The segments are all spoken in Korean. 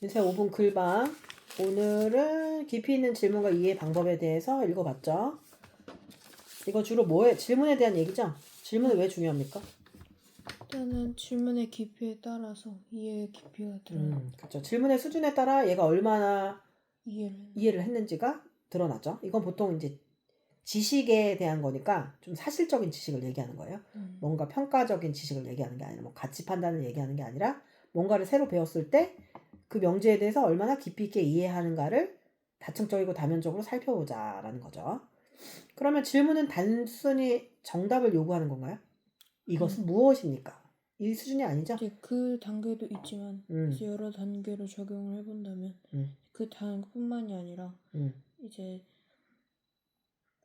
인생 5분 글방. 오늘은 깊이 있는 질문과 이해 방법에 대해서 읽어봤죠. 이거 주로 뭐에 질문에 대한 얘기죠? 질문은 왜 중요합니까? 일단은 질문의 깊이에 따라서 이해의 깊이가 드러나. 그렇죠. 질문의 수준에 따라 얘가 얼마나 이해를. 이해를 했는지가 드러나죠. 이건 보통 이제 지식에 대한 거니까 좀 사실적인 지식을 얘기하는 거예요. 뭔가 평가적인 지식을 얘기하는 게 아니라 뭐 가치 판단을 얘기하는 게 아니라 뭔가를 새로 배웠을 때 그 명제에 대해서 얼마나 깊이 있게 이해하는가를 다층적이고 다면적으로 살펴보자라는 거죠. 그러면 질문은 단순히 정답을 요구하는 건가요? 이것은 무엇입니까? 이 수준이 아니죠? 이제 그 단계도 있지만 음. 이제 여러 단계로 적용을 해본다면 그 단계뿐만이 아니라 이제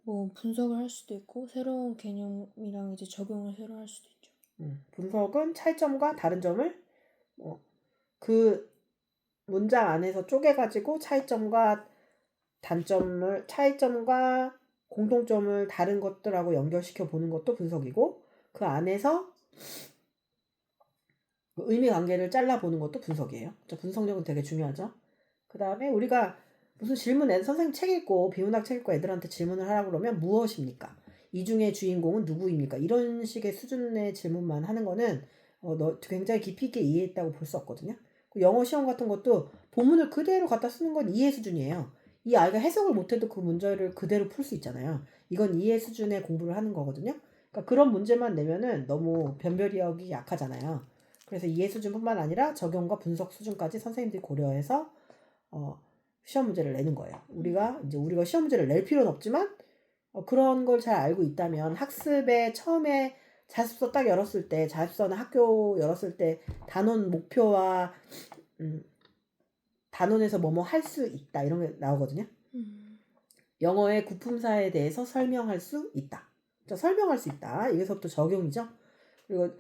뭐 분석을 할 수도 있고 새로운 개념이랑 이제 적용을 새로 할 수도 있죠. 분석은 차이점과 다른 점을 그 문장 안에서 쪼개가지고 차이점과 공통점을 다른 것들하고 연결시켜 보는 것도 분석이고, 그 안에서 의미 관계를 잘라보는 것도 분석이에요. 분석력은 되게 중요하죠. 그 다음에 우리가 무슨 선생님 책 읽고 비문학 책 읽고 애들한테 질문을 하라고 그러면 무엇입니까? 이 중에 주인공은 누구입니까? 이런 식의 수준의 질문만 하는 거는 너 굉장히 깊이 있게 이해했다고 볼 수 없거든요. 영어 시험 같은 것도 본문을 그대로 갖다 쓰는 건 이해 수준이에요. 이 아이가 해석을 못해도 그 문제를 그대로 풀 수 있잖아요. 이건 이해 수준의 공부를 하는 거거든요. 그러니까 그런 문제만 내면은 너무 변별력이 약하잖아요. 그래서 이해 수준뿐만 아니라 적용과 분석 수준까지 선생님들이 고려해서 시험 문제를 내는 거예요. 우리가 시험 문제를 낼 필요는 없지만 그런 걸 잘 알고 있다면 학습에 처음에 자습서 딱 열었을 때, 자습서나 학교 열었을 때 단원 목표와 단원에서 뭐뭐 할 수 있다 이런 게 나오거든요. 영어의 구품사에 대해서 설명할 수 있다. 설명할 수 있다. 여기서부터 적용이죠. 그리고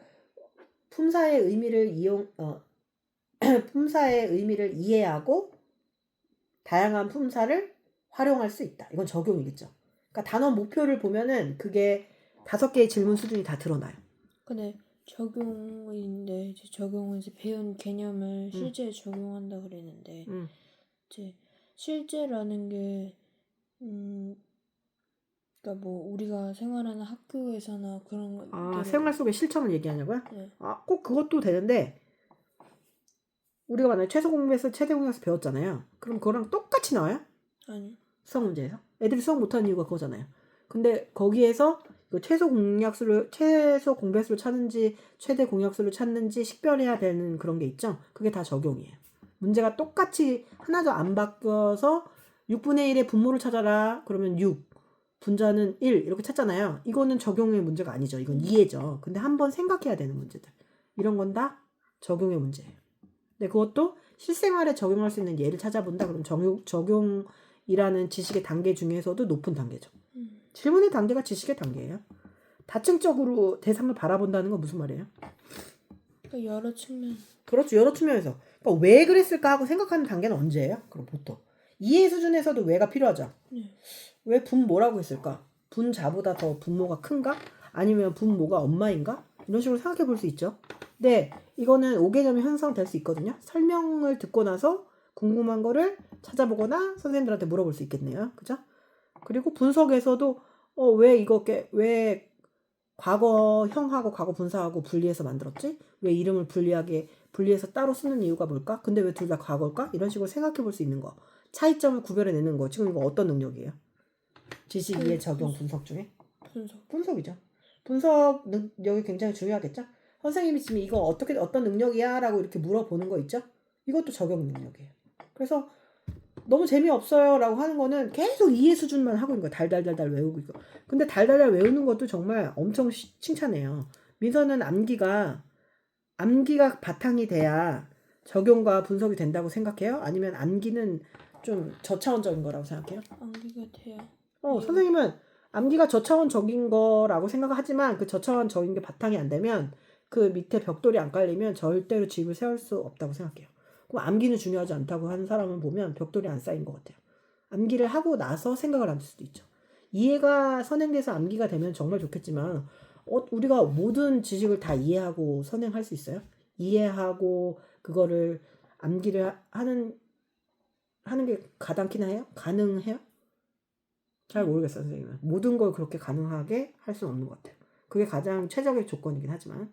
품사의 의미를 품사의 의미를 이해하고 다양한 품사를 활용할 수 있다. 이건 적용이겠죠. 그러니까 단원 목표를 보면은 그게 5개의 질문 수준이 다 드러나요. 근데 적용인데 이제 적용은 이제 배운 개념을 실제에 적용한다 그랬는데 이제 실제라는 게 그러니까 뭐 우리가 생활하는 학교에서나 그런 생활 속의 실천을 얘기하냐고요? 네. 꼭 그것도 되는데 우리가 만약에 최소 공부에서 최대 공부에서 배웠잖아요. 그럼 그거랑 똑같이 나와요? 아니. 수학 문제에서? 애들이 수학 못하는 이유가 그거잖아요. 근데 거기에서 최소 공배수를 찾는지 최대 공약수를 찾는지 식별해야 되는 그런 게 있죠. 그게 다 적용이에요. 문제가 똑같이 하나도 안 바뀌어서 6분의 1의 분모를 찾아라. 그러면 6, 분자는 1 이렇게 찾잖아요. 이거는 적용의 문제가 아니죠. 이건 이해죠. 근데 한번 생각해야 되는 문제들. 이런 건 다 적용의 문제예요. 근데 그것도 실생활에 적용할 수 있는 예를 찾아본다. 그럼 적용이라는 지식의 단계 중에서도 높은 단계죠. 질문의 단계가 지식의 단계예요. 다층적으로 대상을 바라본다는 건 무슨 말이에요? 그러니까 여러 측면. 그렇죠. 여러 측면에서. 그러니까 왜 그랬을까 하고 생각하는 단계는 언제예요? 그럼 보통. 이해 수준에서도 왜가 필요하죠. 왜 분모라고 했을까? 분자보다 더 분모가 큰가? 아니면 분모가 엄마인가? 이런 식으로 생각해 볼 수 있죠. 근데 이거는 5개념이 형성될 수 있거든요. 설명을 듣고 나서 궁금한 거를 찾아보거나 선생님들한테 물어볼 수 있겠네요. 그죠? 그리고 분석에서도 왜 과거형하고 과거 분사하고 분리해서 만들었지? 왜 이름을 분리해서 따로 쓰는 이유가 뭘까? 근데 왜 둘 다 과거일까? 이런 식으로 생각해 볼 수 있는 거. 차이점을 구별해내는 거. 지금 이거 어떤 능력이에요? 지식 이해 적용 분석 중에? 분석이죠. 분석 능력이 굉장히 중요하겠죠? 선생님이 지금 이거 어떤 능력이야? 라고 이렇게 물어보는 거 있죠? 이것도 적용 능력이에요. 그래서 너무 재미없어요 라고 하는 거는 계속 이해 수준만 하고 있는 거야. 달달달달 외우고 있고. 근데 달달달 외우는 것도 정말 엄청 칭찬해요. 민서는 암기가 바탕이 돼야 적용과 분석이 된다고 생각해요? 아니면 암기는 좀 저차원적인 거라고 생각해요? 암기가 돼요. 선생님은 암기가 저차원적인 거라고 생각하지만 그 저차원적인 게 바탕이 안 되면 그 밑에 벽돌이 안 깔리면 절대로 집을 세울 수 없다고 생각해요. 그럼 암기는 중요하지 않다고 하는 사람을 보면 벽돌이 안 쌓인 것 같아요. 암기를 하고 나서 생각을 할 수도 있죠. 이해가 선행돼서 암기가 되면 정말 좋겠지만 우리가 모든 지식을 다 이해하고 선행할 수 있어요? 이해하고 그거를 암기를 하는 게 가당키나 해요? 가능해요? 잘 모르겠어요, 선생님은. 모든 걸 그렇게 가능하게 할 수는 없는 것 같아요. 그게 가장 최적의 조건이긴 하지만.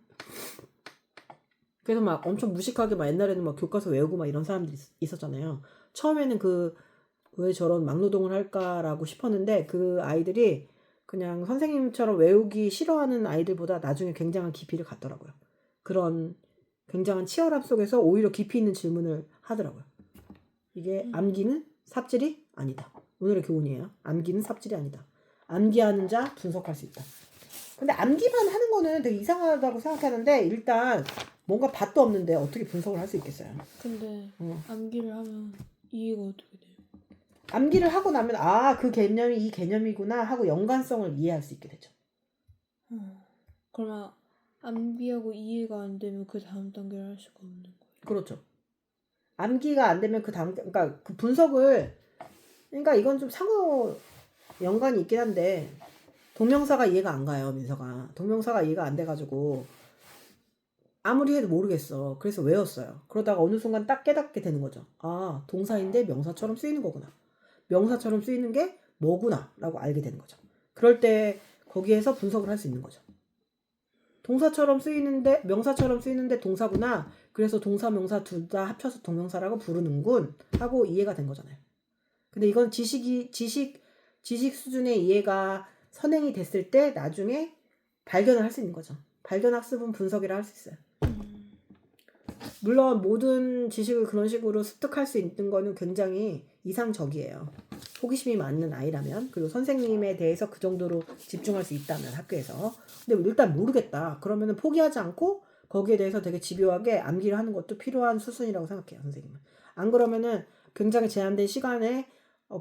그래서 막 엄청 무식하게 막 옛날에는 막 교과서 외우고 막 이런 사람들이 있었잖아요. 처음에는 왜 저런 막노동을 할까라고 싶었는데 그 아이들이 그냥 선생님처럼 외우기 싫어하는 아이들보다 나중에 굉장한 깊이를 갖더라고요. 그런 굉장한 치열함 속에서 오히려 깊이 있는 질문을 하더라고요. 이게 암기는 삽질이 아니다. 오늘의 교훈이에요. 암기는 삽질이 아니다. 암기하는 자 분석할 수 있다. 근데 암기만 하는 거는 되게 이상하다고 생각하는데 일단 뭔가 밭도 없는데 어떻게 분석을 할 수 있겠어요. 근데 암기를 하면 이해가 어떻게 돼요? 암기를 하고 나면 그 개념이 이 개념이구나 하고 연관성을 이해할 수 있게 되죠. 그러면 암기하고 이해가 안 되면 그 다음 단계를 할 수가 없는 거예요. 그렇죠. 암기가 안 되면 그 다음, 그러니까 그 분석을, 그러니까 이건 좀 상호 연관이 있긴 한데 동명사가 이해가 안 가요, 민서가. 동명사가 이해가 안 돼가지고 아무리 해도 모르겠어. 그래서 외웠어요. 그러다가 어느 순간 딱 깨닫게 되는 거죠. 동사인데 명사처럼 쓰이는 거구나. 명사처럼 쓰이는 게 뭐구나 라고 알게 되는 거죠. 그럴 때 거기에서 분석을 할 수 있는 거죠. 동사처럼 쓰이는데 명사처럼 쓰이는데 동사구나. 그래서 동사 명사 둘 다 합쳐서 동명사라고 부르는군 하고 이해가 된 거잖아요. 근데 이건 지식 수준의 이해가 선행이 됐을 때 나중에 발견을 할 수 있는 거죠. 발견학습은 분석이라 할 수 있어요. 물론 모든 지식을 그런 식으로 습득할 수 있는 거는 굉장히 이상적이에요. 호기심이 많은 아이라면, 그리고 선생님에 대해서 그 정도로 집중할 수 있다면 학교에서. 근데 일단 모르겠다. 그러면은 포기하지 않고 거기에 대해서 되게 집요하게 암기를 하는 것도 필요한 수순이라고 생각해요, 선생님은. 안 그러면은 굉장히 제한된 시간에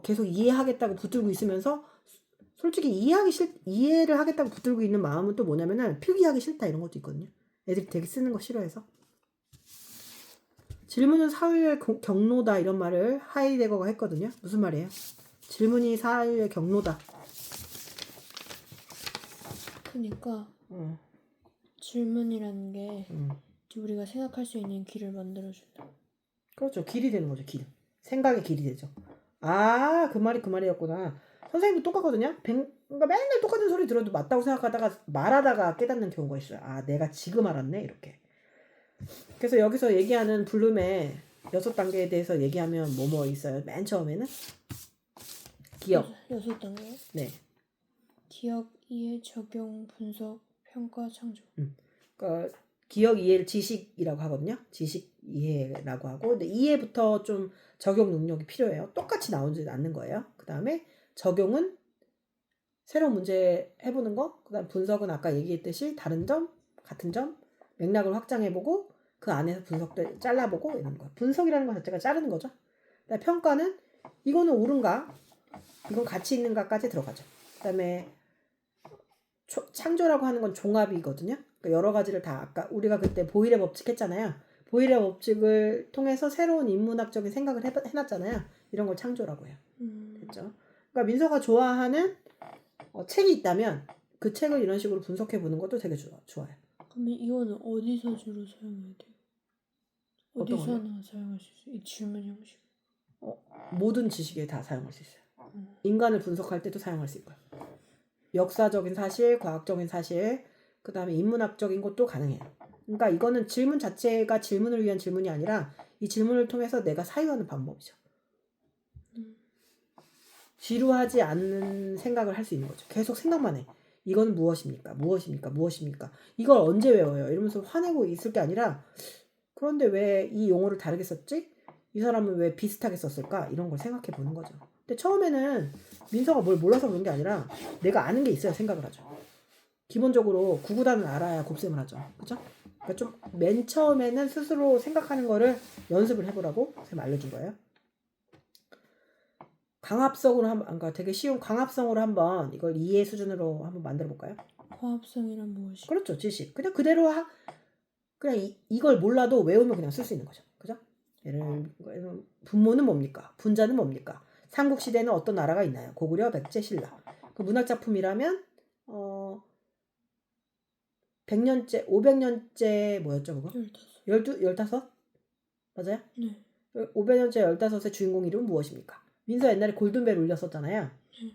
계속 이해하겠다고 붙들고 있으면서 솔직히 이해를 하겠다고 붙들고 있는 마음은 또 뭐냐면은 필기하기 싫다 이런 것도 있거든요. 애들이 되게 쓰는 거 싫어해서. 질문은 사유의 경로다 이런 말을 하이데거가 했거든요. 무슨 말이에요? 질문이 사유의 경로다. 그러니까 질문이라는 게 우리가 생각할 수 있는 길을 만들어준다. 그렇죠. 길이 되는 거죠. 길. 생각의 길이 되죠. 그 말이 그 말이었구나. 선생님도 똑같거든요. 그러니까 맨날 똑같은 소리 들어도 맞다고 생각하다가 말하다가 깨닫는 경우가 있어요. 내가 지금 알았네 이렇게. 그래서 여기서 얘기하는 블룸의 6단계에 대해서 얘기하면 뭐뭐 있어요? 맨 처음에는 기억. 6단계요? 네. 기억, 이해, 적용, 분석, 평가, 창조. 그러니까 기억 이해를 지식이라고 하거든요. 지식 이해라고 하고, 근데 이해부터 좀 적용 능력이 필요해요. 똑같이 나오지 않는 거예요. 그 다음에 적용은 새로운 문제 해보는 거. 그 다음 분석은 아까 얘기했듯이 다른 점, 같은 점, 맥락을 확장해보고 그 안에서 분석들 잘라보고 이런 거. 분석이라는 것 자체가 자르는 거죠. 그다음에 평가는 이거는 옳은가, 이건 가치 있는가까지 들어가죠. 그다음에 창조라고 하는 건 종합이거든요. 그러니까 여러 가지를 다 아까 우리가 그때 보일의 법칙 했잖아요. 보일의 법칙을 통해서 새로운 인문학적인 생각을 해놨잖아요. 이런 걸 창조라고 해요. 됐죠? 그러니까 민서가 좋아하는 책이 있다면 그 책을 이런 식으로 분석해 보는 것도 되게 좋아요. 그럼 이거는 어디서 주로 사용해야 돼요? 어디서나 사용할 수 있어요? 이 질문 형식. 모든 지식에 다 사용할 수 있어요. 인간을 분석할 때도 사용할 수 있고요. 역사적인 사실, 과학적인 사실, 그 다음에 인문학적인 것도 가능해요. 그러니까 이거는 질문 자체가 질문을 위한 질문이 아니라 이 질문을 통해서 내가 사유하는 방법이죠. 지루하지 않는 생각을 할 수 있는 거죠. 계속 생각만 해. 이건 무엇입니까? 무엇입니까? 무엇입니까? 이걸 언제 외워요? 이러면서 화내고 있을 게 아니라 그런데 왜 이 용어를 다르게 썼지? 이 사람은 왜 비슷하게 썼을까? 이런 걸 생각해 보는 거죠. 근데 처음에는 민서가 뭘 몰라서 그런 게 아니라 내가 아는 게 있어야 생각을 하죠. 기본적으로 구구단을 알아야 곱셈을 하죠. 그죠? 그러니까 좀 맨 처음에는 스스로 생각하는 거를 연습을 해보라고 선생님 알려준 거예요. 강합성으로 그러니까 되게 쉬운 강합성으로 한번 이걸 이해 수준으로 한번 만들어 볼까요? 과합성이란 무엇이? 그렇죠. 지식. 그냥 그대로 그냥 이걸 몰라도 외우면 그냥 쓸 수 있는 거죠. 그죠? 예를 들면 분모는 뭡니까? 분자는 뭡니까? 삼국시대는 어떤 나라가 있나요? 고구려, 백제, 신라. 그 문학작품이라면 100년째, 500년째 뭐였죠 그거? 15. 15? 맞아요? 네. 500년째 15의 주인공 이름은 무엇입니까? 민서 옛날에 골든벨 울렸었잖아요.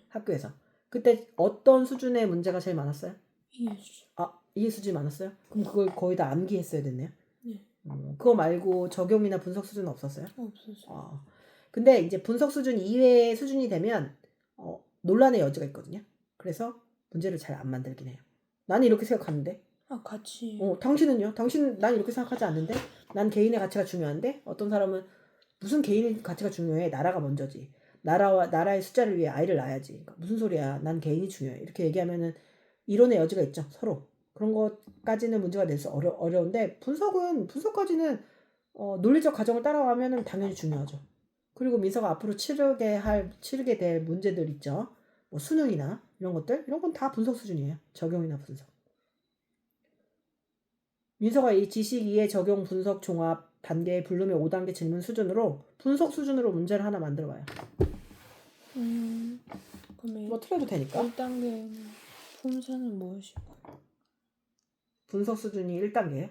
학교에서. 그때 어떤 수준의 문제가 제일 많았어요? 이해 수준. 이해 수준이 많았어요? 그럼 그걸 거의 다 암기했어야 됐네요. 네. 그거 말고 적용이나 분석 수준은 없었어요? 없었어요. 근데 이제 분석 수준 이외의 수준이 되면 논란의 여지가 있거든요. 그래서 문제를 잘 안 만들긴 해요. 나는 이렇게 생각하는데. 같이. 당신은요? 난 이렇게 생각하지 않는데? 난 개인의 가치가 중요한데? 어떤 사람은 무슨 개인의 가치가 중요해? 나라가 먼저지. 나라의 숫자를 위해 아이를 낳아야지. 그러니까 무슨 소리야? 난 개인이 중요해. 이렇게 얘기하면은 이론의 여지가 있죠. 서로. 그런 것까지는 문제가 될 수 어려운데 분석까지는 논리적 과정을 따라가면은 당연히 중요하죠. 그리고 민서가 앞으로 치르게 될 문제들 있죠. 뭐 수능이나 이런 건 다 분석 수준이에요. 적용이나 분석. 민서가 이 지식 이해 적용 분석 종합 단계의 불름의 5단계 질문 수준으로 분석 수준으로 문제를 하나 만들어봐요. 그러면 어떻게 해도 되니까. 1단계는 품사는 무엇일까요? 분석 수준이 1단계예요?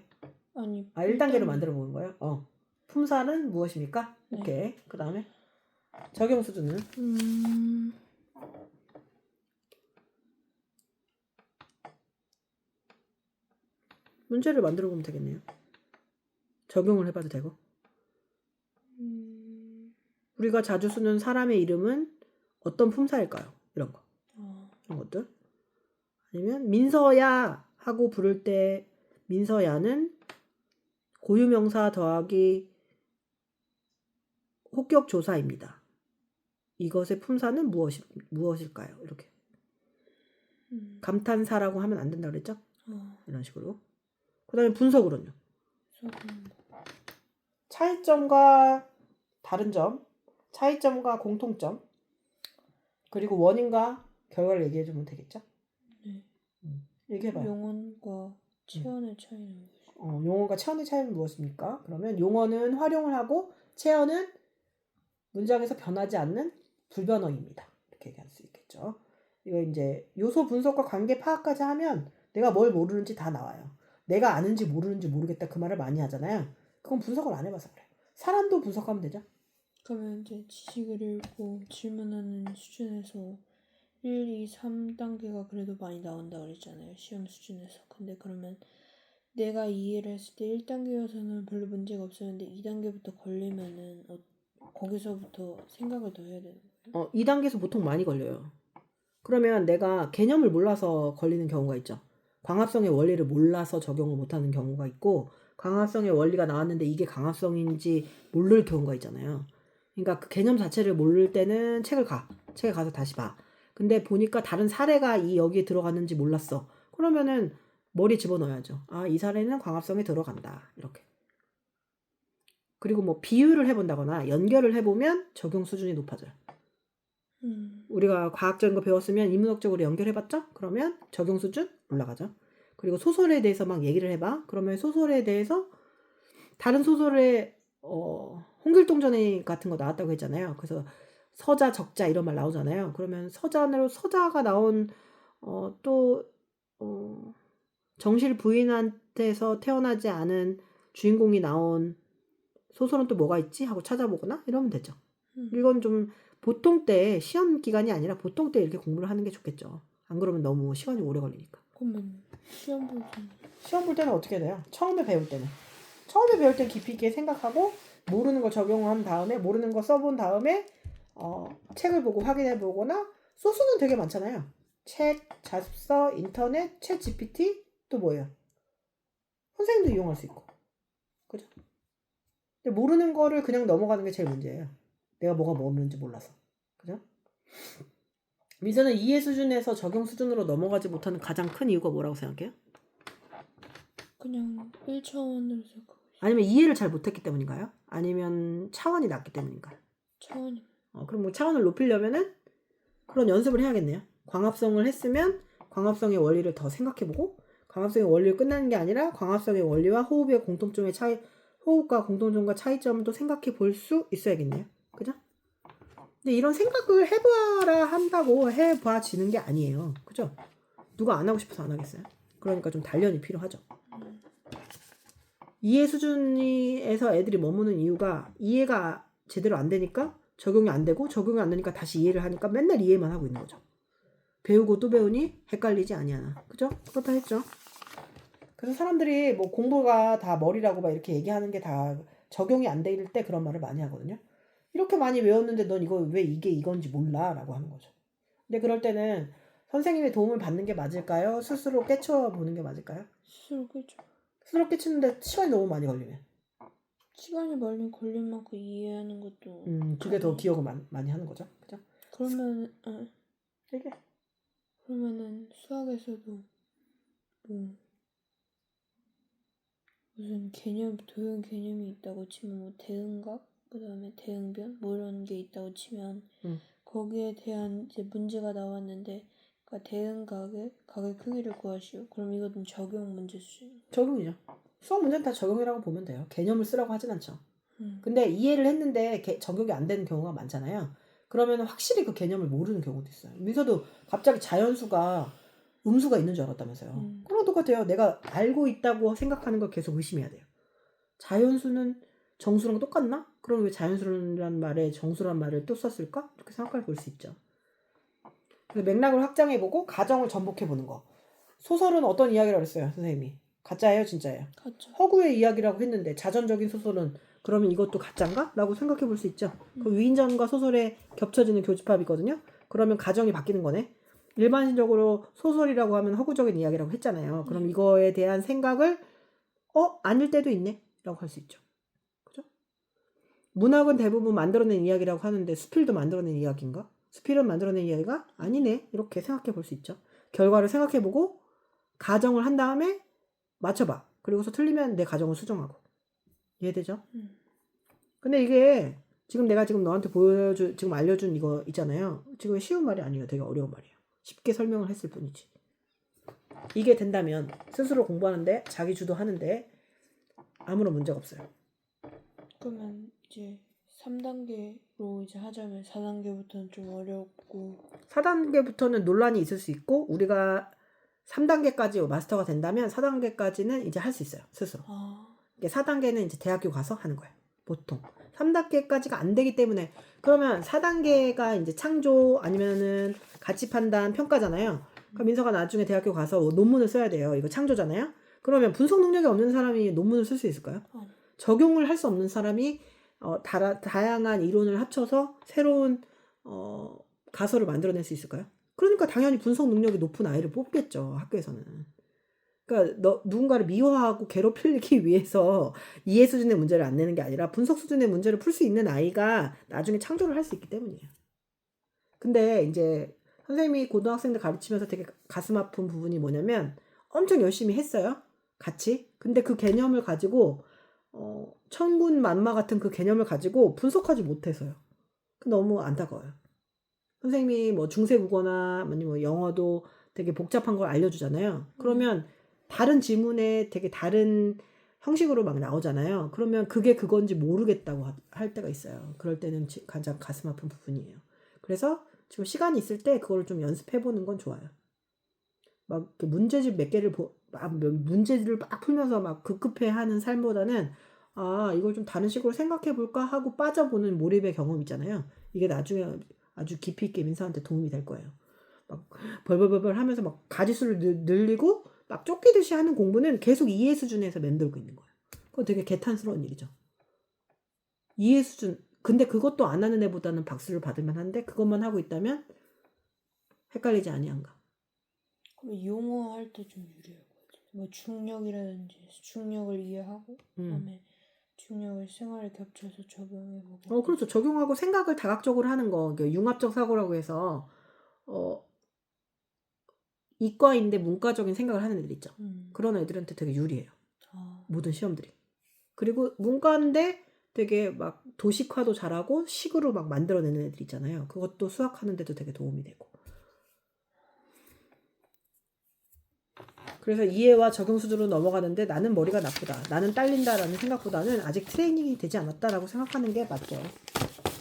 아니 1단계로 만들어 보는 거예요? 품사는 무엇입니까? 네. 오케이. 그 다음에 적용 수준은? 문제를 만들어 보면 되겠네요. 적용을 해봐도 되고. 우리가 자주 쓰는 사람의 이름은 어떤 품사일까요? 이런 거. 이런 것들. 아니면 민서야 하고 부를 때 민서야는 고유명사 더하기 혹격조사입니다. 이것의 품사는 무엇일까요? 이렇게. 감탄사라고 하면 안 된다고 그랬죠? 이런 식으로. 그 다음에 분석으로는요. 차이점과 다른 점, 차이점과 공통점, 그리고 원인과 결과를 얘기해주면 되겠죠? 네. 얘기해봐요. 용언과 체언의 차이는 무엇입니까? 용언과 체언의 차이는 무엇입니까? 그러면 용언은 활용을 하고 체언은 문장에서 변하지 않는 불변어입니다. 이렇게 얘기할 수 있겠죠. 이거 이제 요소 분석과 관계 파악까지 하면 내가 뭘 모르는지 다 나와요. 내가 아는지 모르는지 모르겠다 그 말을 많이 하잖아요. 그건 분석을 안 해봐서 그래요. 사람도 분석하면 되죠. 그러면 이제 지식을 읽고 질문하는 수준에서 1, 2, 3단계가 그래도 많이 나온다 그랬잖아요. 시험 수준에서. 근데 그러면 내가 이해를 했을 때 1단계여서는 별로 문제가 없었는데 2단계부터 걸리면은 거기서부터 생각을 더 해야 되는 거예요? 2단계에서 보통 많이 걸려요. 그러면 내가 개념을 몰라서 걸리는 경우가 있죠. 광합성의 원리를 몰라서 적용을 못하는 경우가 있고 광합성의 원리가 나왔는데 이게 광합성인지 모를 경우가 있잖아요. 그러니까 그 개념 자체를 모를 때는 책에 가서 다시 봐. 근데 보니까 다른 사례가 여기에 들어갔는지 몰랐어. 그러면은 머리에 집어넣어야죠. 이 사례는 광합성에 들어간다. 이렇게. 그리고 뭐 비유를 해본다거나 연결을 해보면 적용 수준이 높아져요. 우리가 과학적인 거 배웠으면 인문학적으로 연결해봤죠? 그러면 적용 수준 올라가죠. 그리고 소설에 대해서 막 얘기를 해봐. 그러면 소설에 대해서 다른 소설에 홍길동전이 같은 거 나왔다고 했잖아요. 그래서 서자, 적자 이런 말 나오잖아요. 그러면 서자가 나온 정실 부인한테서 태어나지 않은 주인공이 나온 소설은 또 뭐가 있지? 하고 찾아보거나 이러면 되죠. 이건 좀 보통 때 시험 기간이 아니라 보통 때 이렇게 공부를 하는 게 좋겠죠. 안 그러면 너무 시간이 오래 걸리니까. 그러면 시험 볼 때는? 시험 볼 때는 어떻게 돼요? 처음에 배울 때는 깊이 있게 생각하고 모르는 거 적용한 다음에 모르는 거 써본 다음에 책을 보고 확인해 보거나 소스는 되게 많잖아요. 책, 자습서, 인터넷, 챗 GPT 또 뭐예요? 선생님도 이용할 수 있고. 그죠? 근데 모르는 거를 그냥 넘어가는 게 제일 문제예요. 내가 뭐가 모르는지 몰라서. 그죠? 민서는 이해 수준에서 적용 수준으로 넘어가지 못하는 가장 큰 이유가 뭐라고 생각해요? 그냥 1차원으로 생각하고 있어요. 아니면 이해를 잘 못했기 때문인가요? 아니면 차원이 낮기 때문인가요? 차원이. 그럼 뭐 차원을 높이려면은 그런 연습을 해야겠네요. 광합성을 했으면 광합성의 원리를 더 생각해보고 광합성의 원리를 끝나는 게 아니라 광합성의 원리와 호흡과 공통점과 차이점을 또 생각해 볼 수 있어야겠네요. 그죠? 근데 이런 생각을 해봐라 한다고 해봐지는 게 아니에요. 그죠? 누가 안 하고 싶어서 안 하겠어요? 그러니까 좀 단련이 필요하죠. 이해 수준에서 애들이 머무는 이유가 이해가 제대로 안 되니까 적용이 안 되고 적용이 안 되니까 다시 이해를 하니까 맨날 이해만 하고 있는 거죠. 배우고 또 배우니 헷갈리지 아니하나. 그죠? 그렇다 했죠. 그래서 사람들이 뭐 공부가 다 머리라고 막 이렇게 얘기하는 게 다 적용이 안 될 때 그런 말을 많이 하거든요. 이렇게 많이 외웠는데 넌 이거 왜 이게 이건지 몰라? 라고 하는 거죠. 근데 그럴 때는 선생님의 도움을 받는 게 맞을까요? 스스로 깨쳐보는 게 맞을까요? 스스로 깨죠. 스스로 깨치는데 시간이 너무 많이 걸리면. 시간이 멀리 걸린 만큼 이해하는 것도. 그게 더 기억을 많이 하는 거죠. 그죠? 그러면, 이게. 그러면은 수학에서도 뭐 무슨 도형 개념이 있다고 치면 뭐 대응각, 그다음에 대응변 뭐 이런 게 있다고 치면 거기에 대한 이제 문제가 나왔는데, 그러니까 각의 크기를 구하시오. 그럼 이것은 적용 문제 수준. 적용이죠. 수학 문제는 다 적용이라고 보면 돼요. 개념을 쓰라고 하진 않죠. 근데 이해를 했는데 적용이 안 되는 경우가 많잖아요. 그러면 확실히 그 개념을 모르는 경우도 있어요. 민서도 갑자기 자연수가 음수가 있는 줄 알았다면서요. 그런 거 똑같아요. 내가 알고 있다고 생각하는 걸 계속 의심해야 돼요. 자연수는 정수랑 똑같나? 그럼 왜 자연수란 말에 정수란 말을 또 썼을까? 이렇게 생각해 볼 수 있죠. 그래서 맥락을 확장해보고 가정을 전복해보는 거. 소설은 어떤 이야기라고 했어요, 선생님이? 가짜예요, 진짜예요? 가짜. 허구의 이야기라고 했는데 자전적인 소설은 그러면 이것도 가짜인가? 라고 생각해 볼 수 있죠. 그 위인전과 소설에 겹쳐지는 교집합이거든요. 그러면 가정이 바뀌는 거네. 일반적으로 소설이라고 하면 허구적인 이야기라고 했잖아요. 그럼 이거에 대한 생각을 아닐 때도 있네 라고 할 수 있죠. 그죠? 문학은 대부분 만들어낸 이야기라고 하는데 수필도 만들어낸 이야기인가? 수필은 만들어낸 이야기가 아니네 이렇게 생각해 볼 수 있죠. 결과를 생각해 보고 가정을 한 다음에 맞춰봐. 그리고서 틀리면 내 가정을 수정하고. 이해되죠? 근데 이게 지금 내가 지금 너한테 지금 알려준 이거 있잖아요. 지금 쉬운 말이 아니에요. 되게 어려운 말이에요. 쉽게 설명을 했을 뿐이지. 이게 된다면 스스로 공부하는데 자기 주도하는데 아무런 문제가 없어요. 그러면 이제 3단계로 이제 하자면 4단계부터는 좀 어렵고 4단계부터는 논란이 있을 수 있고 우리가 3단계까지 마스터가 된다면 4단계까지는 이제 할 수 있어요. 스스로. 4단계는 이제 대학교 가서 하는 거예요. 보통. 3단계까지가 안 되기 때문에 그러면 4단계가 이제 창조 아니면은 가치 판단 평가잖아요. 그럼 민서가 나중에 대학교 가서 논문을 써야 돼요. 이거 창조잖아요. 그러면 분석 능력이 없는 사람이 논문을 쓸 수 있을까요? 적용을 할 수 없는 사람이 다양한 이론을 합쳐서 새로운 가설을 만들어낼 수 있을까요? 그러니까 당연히 분석 능력이 높은 아이를 뽑겠죠. 학교에서는. 그러니까 누군가를 미워하고 괴롭히기 위해서 이해 수준의 문제를 안 내는 게 아니라 분석 수준의 문제를 풀 수 있는 아이가 나중에 창조를 할 수 있기 때문이에요. 근데 이제 선생님이 고등학생들 가르치면서 되게 가슴 아픈 부분이 뭐냐면 엄청 열심히 했어요. 같이. 근데 그 개념을 가지고 천군만마 같은 그 개념을 가지고 분석하지 못해서요. 너무 안타까워요. 선생님이 뭐 중세국어나 아니면 뭐 영어도 되게 복잡한 걸 알려주잖아요. 그러면 다른 지문에 되게 다른 형식으로 막 나오잖아요. 그러면 그게 그건지 모르겠다고 할 때가 있어요. 그럴 때는 가장 가슴 아픈 부분이에요. 그래서 지금 시간이 있을 때 그걸 좀 연습해보는 건 좋아요. 막 문제집 몇 개를 문제를 막 풀면서 막 급급해하는 삶보다는 이걸 좀 다른 식으로 생각해볼까 하고 빠져보는 몰입의 경험 있잖아요. 이게 나중에 아주 깊이 있게 민서한테 도움이 될 거예요. 막 벌벌벌벌 하면서 막 가지수를 늘리고 막 쫓기듯이 하는 공부는 계속 이해 수준에서 맴돌고 있는 거예요. 그거 되게 개탄스러운 일이죠. 이해 수준. 근데 그것도 안 하는 애보다는 박수를 받을만 한데 그것만 하고 있다면 헷갈리지 아니한가. 그럼 용어 할 때 좀 유리할 것 같아요. 뭐 중력이라든지 중력을 이해하고 그다음에 중력을 생활에 겹쳐서 적용해보고. 그렇죠. 적용하고 생각을 다각적으로 하는 거. 융합적 사고라고 해서 이과인데 문과적인 생각을 하는 애들 있죠. 그런 애들한테 되게 유리해요. 모든 시험들이. 그리고 문과인데 되게 막 도식화도 잘하고 식으로 막 만들어내는 애들 있잖아요. 그것도 수학하는데도 되게 도움이 되고. 그래서 이해와 적용 수준으로 넘어가는데 나는 머리가 나쁘다. 나는 딸린다라는 생각보다는 아직 트레이닝이 되지 않았다라고 생각하는 게 맞죠.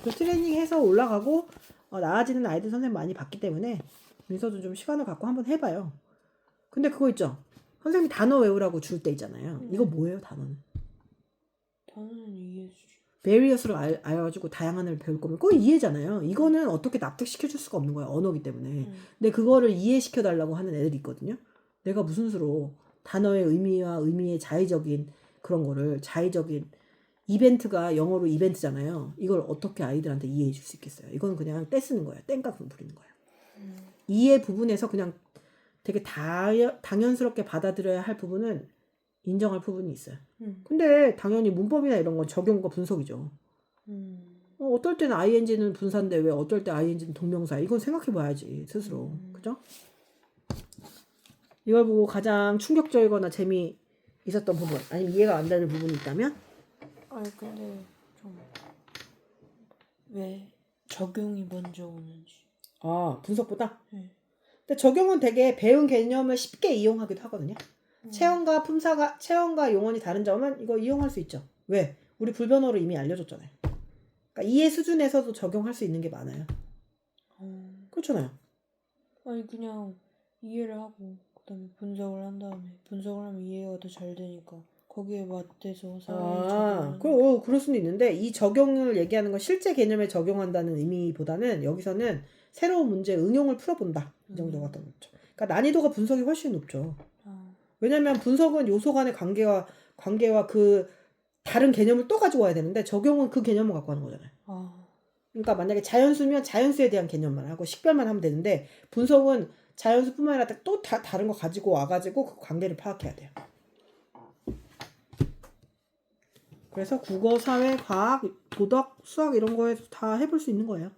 그 트레이닝해서 올라가고 나아지는 아이들 선생님 많이 봤기 때문에 민서도 좀 시간을 갖고 한번 해봐요. 근데 그거 있죠. 선생님이 단어 외우라고 줄 때 있잖아요. 이거 뭐예요, 단어는? 단어는 이해 수준. various를 알아가지고 다양한을 배울 거면 그거 이해잖아요. 이거는 어떻게 납득시켜줄 수가 없는 거야. 언어기 때문에. 근데 그거를 이해시켜달라고 하는 애들이 있거든요. 내가 무슨 수로 단어의 의미와 의미의 자의적인 그런 거를 자의적인 이벤트가 영어로 이벤트잖아요. 이걸 어떻게 아이들한테 이해해 줄 수 있겠어요. 이건 그냥 떼쓰는 거야. 땡값을 부리는 거야. 이해 부분에서 그냥 되게 당연스럽게 받아들여야 할 부분은 인정할 부분이 있어요. 근데 당연히 문법이나 이런 건 적용과 분석이죠. 어떨 때는 ing는 분사인데 왜 어떨 때 ing는 동명사야. 이건 생각해 봐야지 스스로. 그죠? 이걸 보고 가장 충격적이거나 재미있었던 부분 아니면 이해가 안 되는 부분이 있다면? 아니 근데 좀 왜 적용이 먼저 오는지. 아, 분석보다? 근데 적용은 되게 배운 개념을 쉽게 이용하기도 하거든요. 체험과 용언이 다른 점은 이거 이용할 수 있죠. 왜? 우리 불변어로 이미 알려줬잖아요. 그러니까 이해 수준에서도 적용할 수 있는 게 많아요. 그렇잖아요. 아니 그냥 이해를 하고 그다음에 분석을 한 다음에 분석을 하면 이해가 더 잘 되니까 거기에 맞대서 사람이 적용하는. 그럴 수는 있는데 이 적용을 얘기하는 건 실제 개념에 적용한다는 의미보다는 여기서는 새로운 문제 응용을 풀어본다. 이 정도가 더 높죠. 그러니까 난이도가 분석이 훨씬 높죠. 왜냐면 분석은 요소 간의 관계와 그 다른 개념을 또 가지고 와야 되는데 적용은 그 개념을 갖고 하는 거잖아요. 그러니까 만약에 자연수면 자연수에 대한 개념만 하고 식별만 하면 되는데 분석은 자연수뿐만 아니라 또 다른 거 가지고 와가지고 그 관계를 파악해야 돼요. 그래서 국어, 사회, 과학, 도덕, 수학 이런 거에서 다 해볼 수 있는 거예요.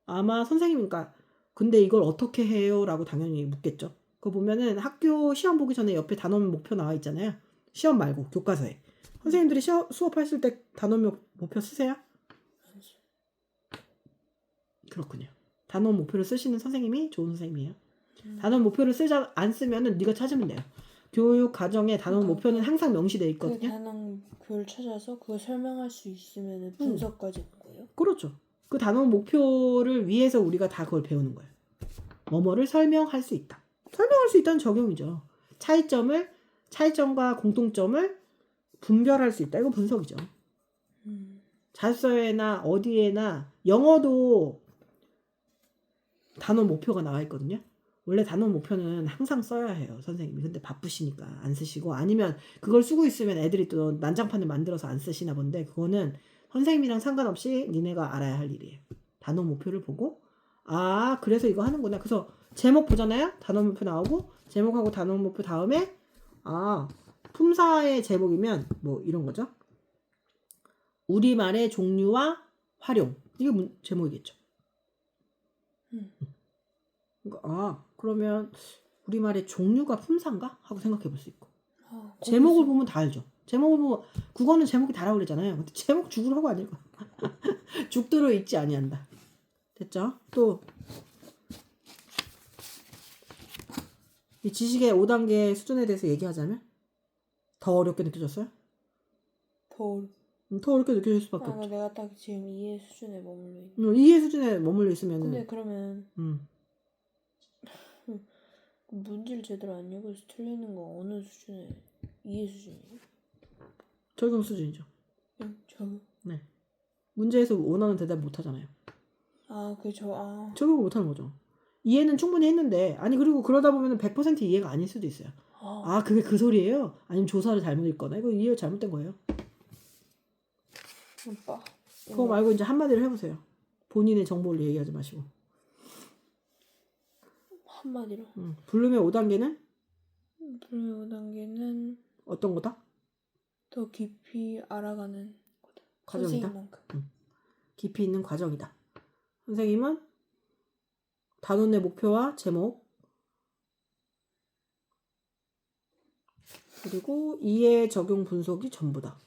아마 선생님이니까 근데 이걸 어떻게 해요? 라고 당연히 묻겠죠. 그거 보면은 학교 시험 보기 전에 옆에 단원 목표 나와 있잖아요. 시험 말고 교과서에. 선생님들이 수업하실 때 단원 목표 쓰세요? 그렇군요. 단원 목표를 쓰시는 선생님이 좋은 선생님이에요. 단원 목표를 안 쓰면은 네가 찾으면 돼요. 교육 과정에 단원 목표는 항상 명시되어 있거든요. 그 단원 목표를 찾아서 그걸 설명할 수 있으면 분석까지 하는 거예요? 그렇죠. 그 단원 목표를 위해서 우리가 다 그걸 배우는 거예요. 뭐뭐를 설명할 수 있다. 설명할 수 있다는 적용이죠. 차이점과 공통점을 분별할 수 있다. 이건 분석이죠. 자습서에나 어디에나 영어도 단원 목표가 나와 있거든요. 원래 단원 목표는 항상 써야 해요, 선생님이. 근데 바쁘시니까 안 쓰시고 아니면 그걸 쓰고 있으면 애들이 또 난장판을 만들어서 안 쓰시나 본데 그거는 선생님이랑 상관없이 니네가 알아야 할 일이에요. 단원 목표를 보고 그래서 이거 하는구나. 그래서 제목 보잖아요. 단원 목표 나오고 제목하고 단원 목표 다음에 품사의 제목이면 뭐 이런 거죠. 우리말의 종류와 활용. 이게 제목이겠죠. 그러면 우리말의 종류가 품사인가? 하고 생각해 볼 수 있고. 제목을 보면 다 알죠. 제목을 보면 국어는 제목이 다라고 그랬잖아요. 근데 제목 죽을 하고 아닐 거야. 죽도록 읽지 아니한다. 됐죠? 또 이 지식의 5단계 수준에 대해서 얘기하자면 더 어렵게 느껴졌어요? 더 어렵게 느껴질 수밖에 없죠. 내가 딱 지금 이해 수준에 머물러 있는. 이해 수준에 머물러 있으면은. 근데 그러면 문제를 제대로 안 읽어서 틀리는 거 어느 수준에 이해 수준이에요? 적용 수준이죠. 적용? 네. 문제에서 원하는 대답 못 하잖아요. 적용을 못 하는 거죠. 이해는 충분히 했는데 그리고 그러다 보면 100% 이해가 아닐 수도 있어요. 그게 그 소리예요? 아니면 조사를 잘못 읽거나 이거 이해가 잘못된 거예요. 오빠. 그거 말고 이제 한마디로 해보세요. 본인의 정보를 얘기하지 마시고. 한마디로. 블룸의 5단계는? 블룸의 5단계는 어떤 거다? 더 깊이 알아가는 거다. 과정이다. 선생님만큼. 깊이 있는 과정이다. 선생님은 단원의 목표와 제목 그리고 이해 적용 분석이 전부다.